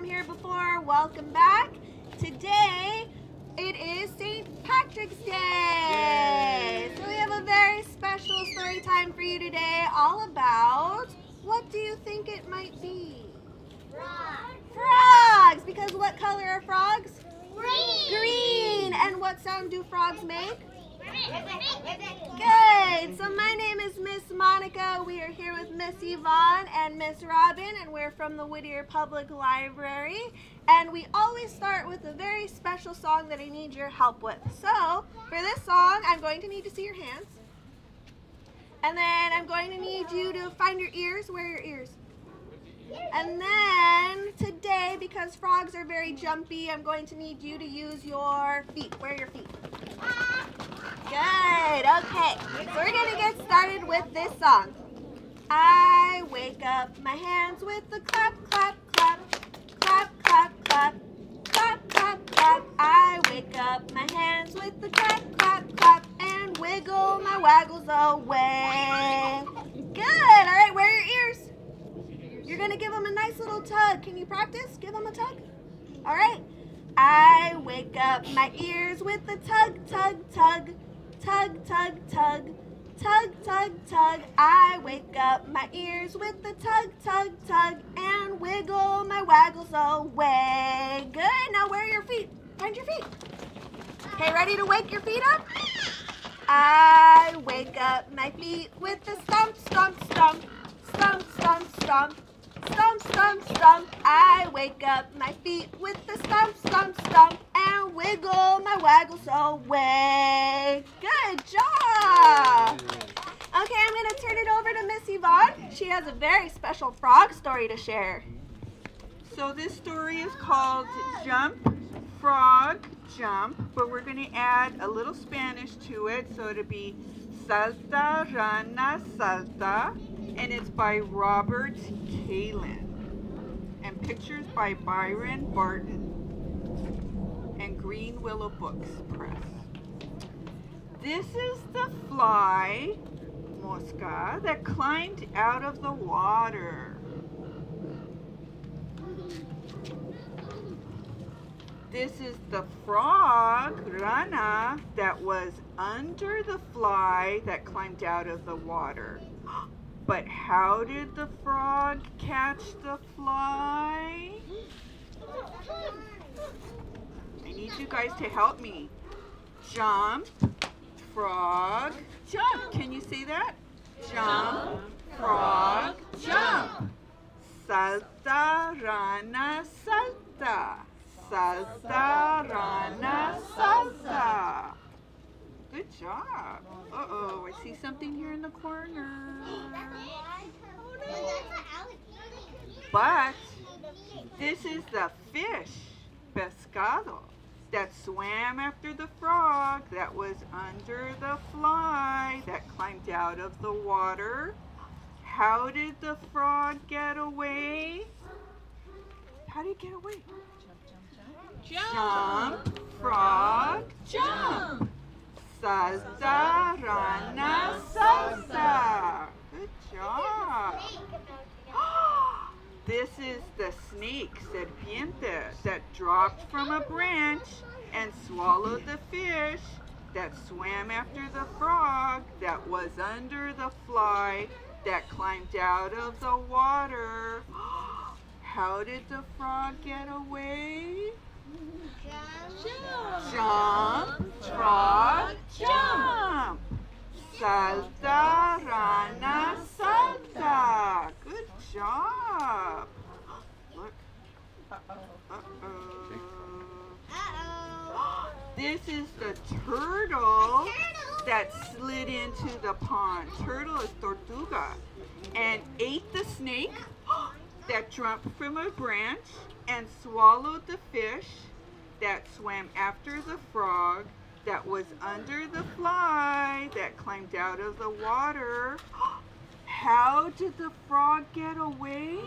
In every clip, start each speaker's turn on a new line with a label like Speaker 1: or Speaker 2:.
Speaker 1: here before, welcome back. Today, it is St. Patrick's Day. So we have a very special story time for you today, all about, what do you think it might be?
Speaker 2: Frogs.
Speaker 1: Frogs, because what color are frogs?
Speaker 2: Green.
Speaker 1: Green. And what sound do frogs make?
Speaker 2: Good.
Speaker 1: Good. So my name is Miss Monica. We are here with Miss Yvonne and Miss Robin, and we're from the Whittier Public Library. And we always start with a very special song that I need your help with. So for this song, I'm going to need to see your hands. And then I'm going to need you to find your ears. Where are your ears? And then today, because frogs are very jumpy, I'm going to need you to use your feet. Where are your feet? Good. Okay. So we're going to get started with this song. I wake up my hands with the clap, clap, clap, clap, clap, clap, clap, clap, clap. I wake up my hands with the clap, clap, clap, and wiggle my waggles away. Good. All right. Where are your ears? You're going to give them a nice little tug. Can you practice? Give them a tug. All right. I wake up my ears with the tug, tug, tug, tug, tug, tug, tug, tug, tug. I wake up my ears with the tug, tug, tug, and wiggle my waggles away. Good. Now where are your feet? Find your feet. Okay, ready to wake your feet up? I wake up my feet with the stomp, stomp, stomp, stomp, stomp, stomp. Stomp, stomp, stomp. I wake up my feet with the stomp, stomp, stomp, and wiggle my waggles away. Good job. Okay, I'm going to turn it over to Miss Yvonne. She has a very special frog story to share.
Speaker 3: So this story is called Jump, Frog, Jump, but we're going to add a little Spanish to it, so it'll be Salta, Rana, Salta. And it's by Robert Kalin. And pictures by Byron Barton. And Green Willow Books Press. This is the fly, mosca, that climbed out of the water. This is the frog, rana, that was under the fly that climbed out of the water. But how did the frog catch the fly? I need you guys to help me. Jump, frog, jump. Can you say that? Jump, frog, jump. Salta, rana, salta. Salta, rana, salta. Good job. Uh-oh, I see something here in the corner. But this is the fish, pescado, that swam after the frog that was under the fly that climbed out of the water. How did the frog get away? How did it get away?
Speaker 2: Jump.
Speaker 3: Jump, frog, jump. Salta, rana, salta. Good job. This is the snake, serpiente, that dropped from a branch and swallowed the fish that swam after the frog that was under the fly that climbed out of the water. How did the frog get away?
Speaker 2: Jump.
Speaker 3: Jump, frog, jump. Salta, rana, salta. Good job. Look. Uh-oh. This is the turtle that slid into the pond. Turtle is tortuga. And ate the snake that jumped from a branch and swallowed the fish that swam after the frog that was under the fly that climbed out of the water. How did the frog get away?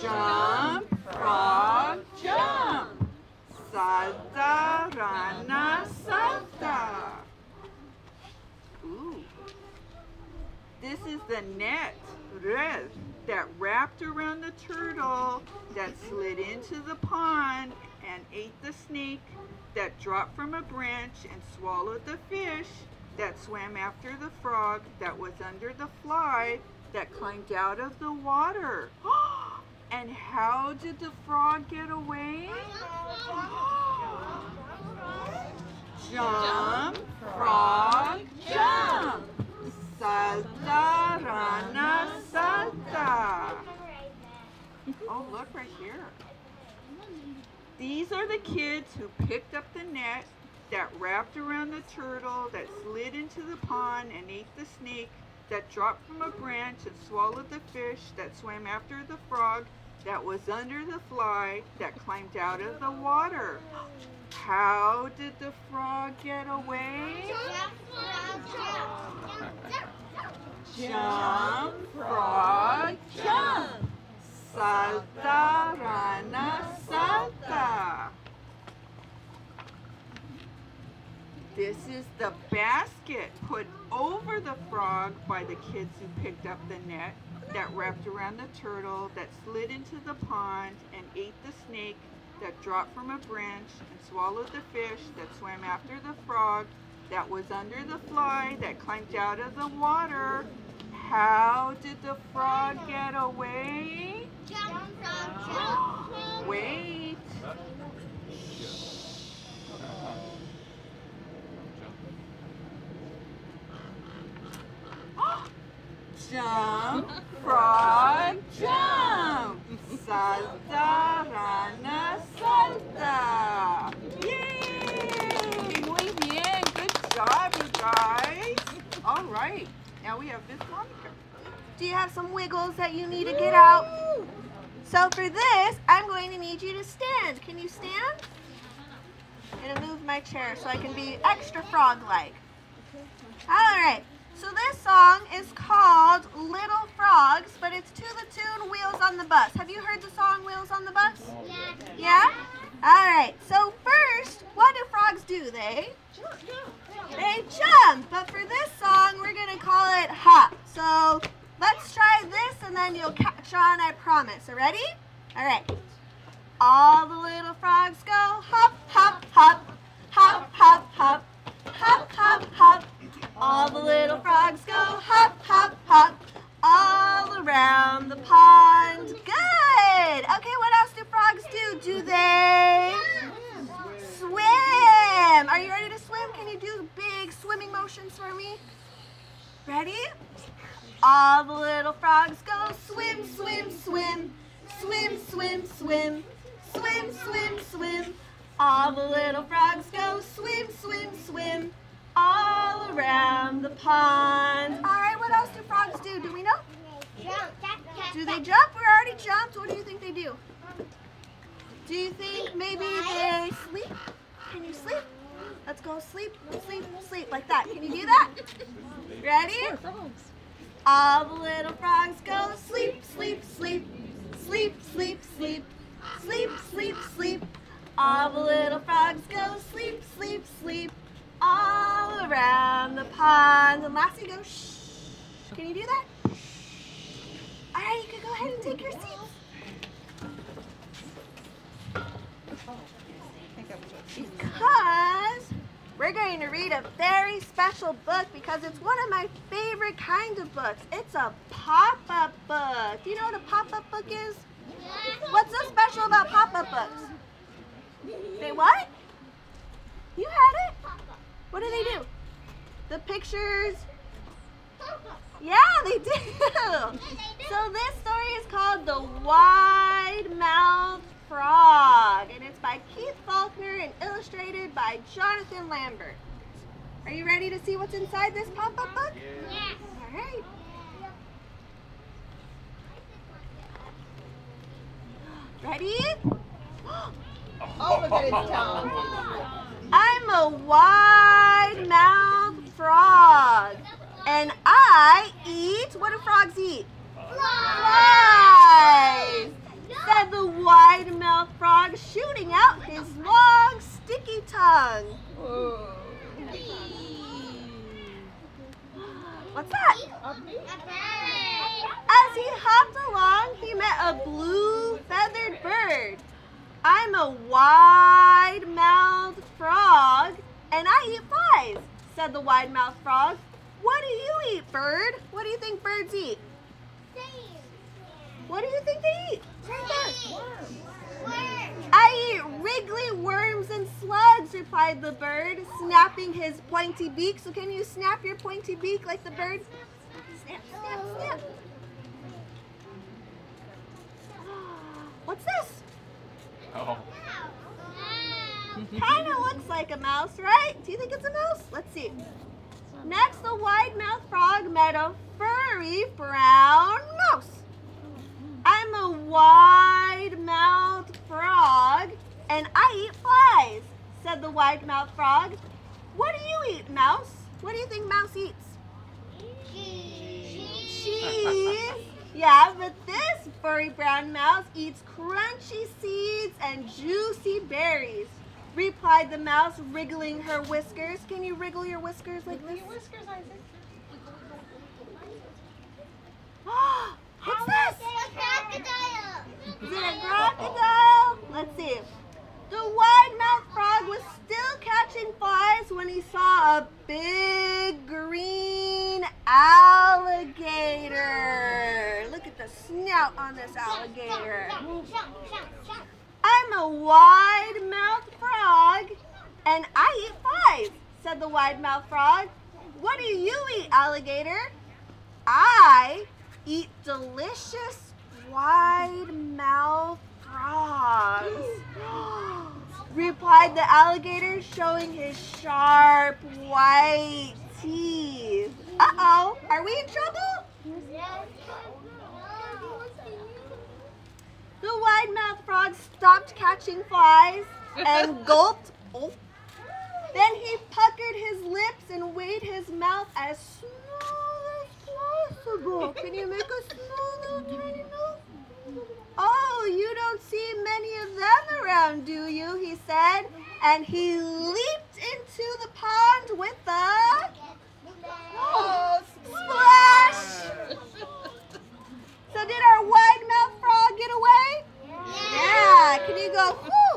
Speaker 3: Jump, frog, jump. Salta, rana, salta. Ooh. This is the net, red, that wrapped around the turtle that slid into the pond and ate the snake that dropped from a branch and swallowed the fish that swam after the frog that was under the fly that climbed out of the water. And how did the frog get away? Jump, frog, jump. Salta, rana, salta. Oh, look right here. These are the kids who picked up the net that wrapped around the turtle that slid into the pond and ate the snake that dropped from a branch and swallowed the fish that swam after the frog that was under the fly that climbed out of the water. How did the frog get away? Jump, frog, jump. Salta, rana, salta. This is the basket put over the frog by the kids who picked up the net that wrapped around the turtle that slid into the pond and ate the snake that dropped from a branch and swallowed the fish that swam after the frog that was under the fly that climbed out of the water. How did the frog get away?
Speaker 2: Jump, frog, jump.
Speaker 3: Wait. Jump, frog, jump. Salta, rana, salta. Yay! Muy bien. Good job, you guys. All right. Now we have Miss Monica.
Speaker 1: Do you have some wiggles that you need to get out? So for this, I'm going to need you to stand. Can you stand? I'm going to move my chair so I can be extra frog-like. All right. So this song is called Little Frogs, but it's to the tune Wheels on the Bus. Have you heard the song Wheels on the Bus?
Speaker 2: Yeah.
Speaker 1: Yeah? All right. So first, what do frogs do? They jump. But for this song, we're going to call it hop. So let's try this and then you'll catch on, I promise. Are ready? All right. All the little frogs go hop, hop, hop, hop, hop, hop, hop, hop, hop. All the little frogs go hop, hop, hop, all around the pond. Good. Okay, what else do frogs do? Do they swim? Are you ready to swim? Can you do big swimming motions for me? Ready? All the little frogs go swim, swim, swim, swim, swim, swim, swim, swim, swim. All the little frogs go swim, swim, swim, all around the pond. All right, what else do frogs do? Do we know? Do they jump? We already jumped. What do you think they do? Do you think maybe they sleep? Can you sleep? Let's go sleep, sleep, sleep, like that. Can you do that? Ready? All the little frogs go sleep, sleep, sleep, sleep, sleep, sleep, sleep, sleep, sleep. All the little frogs go sleep, sleep, sleep, all around the pond. And lastly, go shh. Can you do that? All right, you can go ahead and take your seats. Because we're going to read a very special book because it's one of my favorite kinds of books. It's a pop-up book. Do you know what a pop-up book is? What's so special about pop-up books? Say what? You had it? What do they do? The pictures? Yeah, they do. So this story is called The Wide-Mouthed Frog, and it's by Keith Faulkner and illustrated by Jonathan Lambert. Are you ready to see what's inside this pop-up book?
Speaker 2: Yes.
Speaker 1: All right. Ready?
Speaker 4: Oh, look at his tongue.
Speaker 1: I'm a wide-mouthed frog, and I eat, what do frogs eat? Flies! Said the wide-mouthed frog, shooting out his long, sticky tongue. What's that? As he hopped along I'm a wide-mouthed frog, and I eat flies, said the wide-mouthed frog. What do you eat, bird? What do you think birds eat? What do you think they eat? I eat wriggly worms and slugs, replied the bird, snapping his pointy beak. So can you snap your pointy beak like the bird? Snap, snap, snap. What's this?
Speaker 5: Oh.
Speaker 1: Kind of looks like a mouse, right? Do you think it's a mouse? Let's see. Next, the wide-mouthed frog met a furry brown mouse. I'm a wide-mouthed frog, and I eat flies, said the wide-mouthed frog. What do you eat, mouse? What do you think mouse eats? Cheese. Yeah, but this furry brown mouse eats crunchy seeds and juicy berries, replied the mouse, wriggling her whiskers. Can you wriggle your whiskers like this?
Speaker 4: Whiskers, Isaac.
Speaker 1: What's this?
Speaker 2: A crocodile.
Speaker 1: Is it a crocodile? Let's see. The wide-mouthed frog was still catching flies when he saw a big green alligator. Look at the snout on this alligator. I'm a wide-mouthed frog, and I eat flies, said the wide-mouthed frog. What do you eat, alligator? I eat delicious wide-mouthed frogs, replied the alligator, showing his sharp white teeth. Uh-oh, are we in trouble? The wide-mouthed frog stopped catching flies and gulped. Oh. Then he puckered his lips and made his mouth as small as possible. Can you make a small little tiny mouth? Oh, you don't see many of them around, do you? He said, and he leaped into the pond with a splash. So did our wide-mouthed frog get away? Yeah. Can you go, whoo?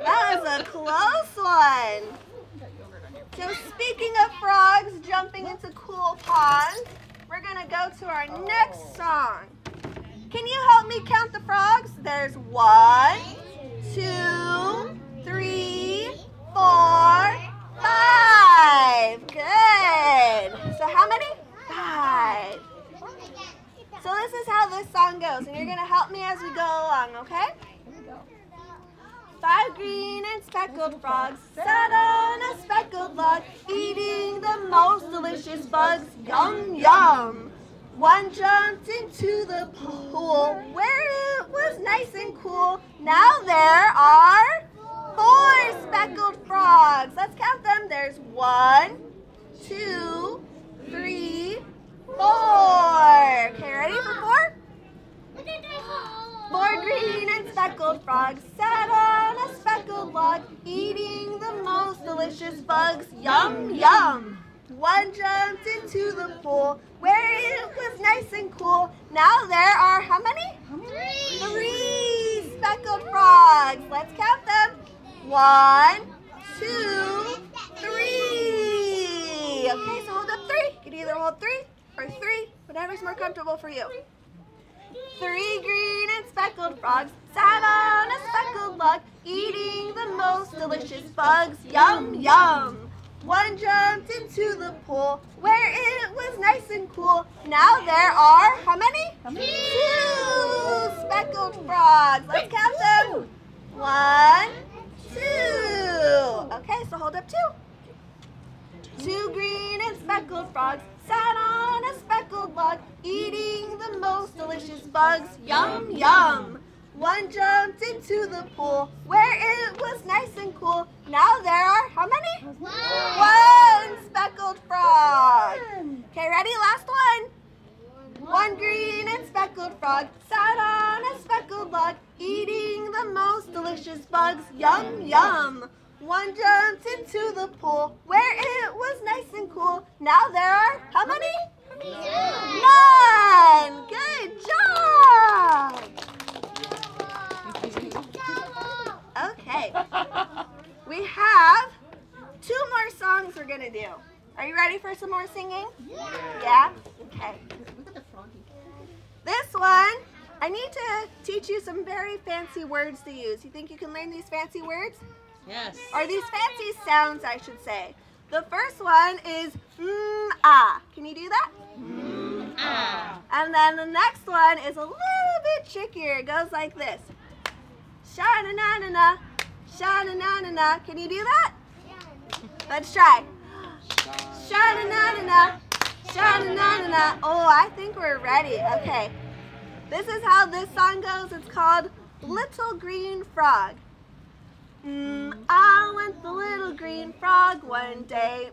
Speaker 1: That was a close one. So speaking of frogs jumping into cool ponds, we're going to go to our next song. Can you help me count the frogs? There's 1, 2, 3, 4, 5. Good. So how many? 5. So this is how this song goes, and you're going to help me as we go along, okay? 5 green and speckled frogs sat on a speckled log, eating the most delicious bugs. Yum, yum. One jumped into the pool where it was nice and cool. Now there are 4 speckled frogs. Let's count them. There's 1, 2, 3, 4. Okay, ready for 4? 4 green and speckled frogs sat on a speckled log, eating the most delicious bugs. Yum, yum. One jumped into the pool where it was nice and cool. Now there are how many? 3 speckled frogs. Let's count them. 1, 2, 3. Okay, so hold up 3. You can either hold 3 or 3, whatever's more comfortable for you. 3 green and speckled frogs sat on a speckled log, eating the most delicious bugs. Yum, yum. One jumped into the pool where it was nice and cool. Now there are how many? 2 speckled frogs. Let's count them. 1, 2. Okay, so hold up 2. 2 green and speckled frogs sat on a speckled log, eating the most delicious bugs. Yum, yum. One jumped into the pool where it was nice and cool. Now there are how many? 1 speckled frog. Okay, ready? Last one. 1 green and speckled frog sat on a speckled log, eating the most delicious bugs. Yum, yum. One jumped into the pool where it was nice and cool. Now there are how many? 9. Good job. gonna do. Are you ready for some more singing? Yeah? Okay.
Speaker 4: Look at the froggy.
Speaker 1: This one, I need to teach you some very fancy words to use. You think you can learn these fancy words?
Speaker 4: Yes.
Speaker 1: Or these fancy sounds, I should say. The first one is ah. Can you do that?
Speaker 4: Ah.
Speaker 1: And then the next one is a little bit trickier. It goes like this. Sha-na-na-na-na, sha-na-na-na-na. Can you do that? Let's try. Sha-na-na-na-na, sha-na-na-na-na. Oh, I think we're ready. Okay. This is how this song goes. It's called Little Green Frog. I went the little green frog one day.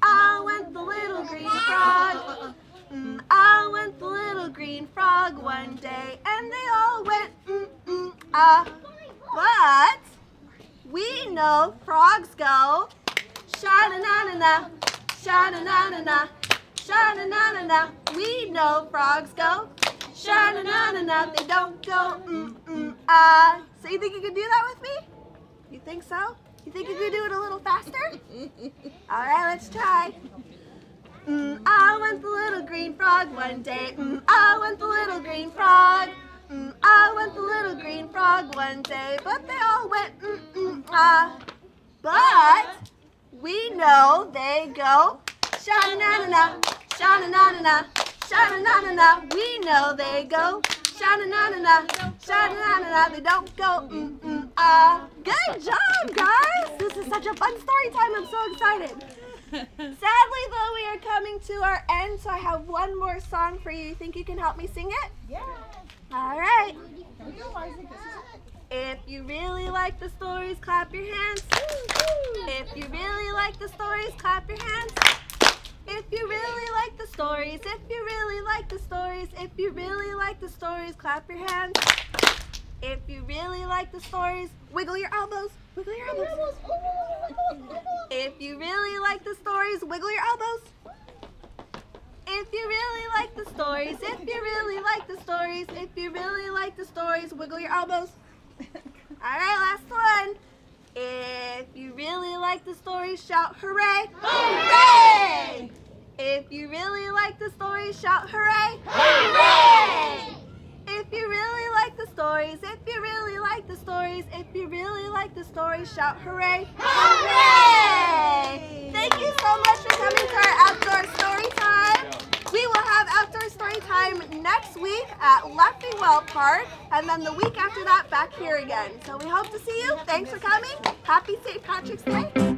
Speaker 1: I went the little green frog. I went the little green frog one day, and they all went ah. But we know frogs go sha-na-na-na-na, sha-na-na-na-na, sha-na-na-na-na. We know frogs go sha-na-na-na-na. They don't go ah. So you think you can do that with me? You think so? You think you could do it a little faster? All right, let's try. I went the little green frog one day. I went the little green frog. I went the little green frog one day, but they all went ah. But we know they go sha-na-na-na-na, sha-na-na-na-na, sha-na-na-na-na. We know they go sha-na-na-na-na, sha-na-na-na-na. They don't go ah. Good job, guys! This is such a fun story time. I'm so excited. Sadly, though, we are coming to our end, so I have one more song for you. You think you can help me sing it?
Speaker 4: Yeah.
Speaker 1: All right.
Speaker 4: Realizing this is it.
Speaker 1: If you really like the stories, clap your hands. If you really like the stories, clap your hands. If you really like the stories, if you really like the stories, if you really like the stories, clap your hands. If you really like the stories, wiggle your elbows. Wiggle your elbows. If you really like the stories, wiggle your elbows. If you really like the stories, if you really like the stories, if you really like the stories, wiggle your elbows. All right, last one. If you really like the stories, shout hooray. Hooray! If you really like the stories, shout hooray. Hooray! If you really like the stories, if you really like the stories, if you really like the stories, shout hooray. Hooray! Thank you so much for coming to our Outdoor Story Time. We will have Outdoor Story Time next week at Laughing Well Park, and then the week after that back here again. So we hope to see you. Thanks for coming. Happy St. Patrick's Day.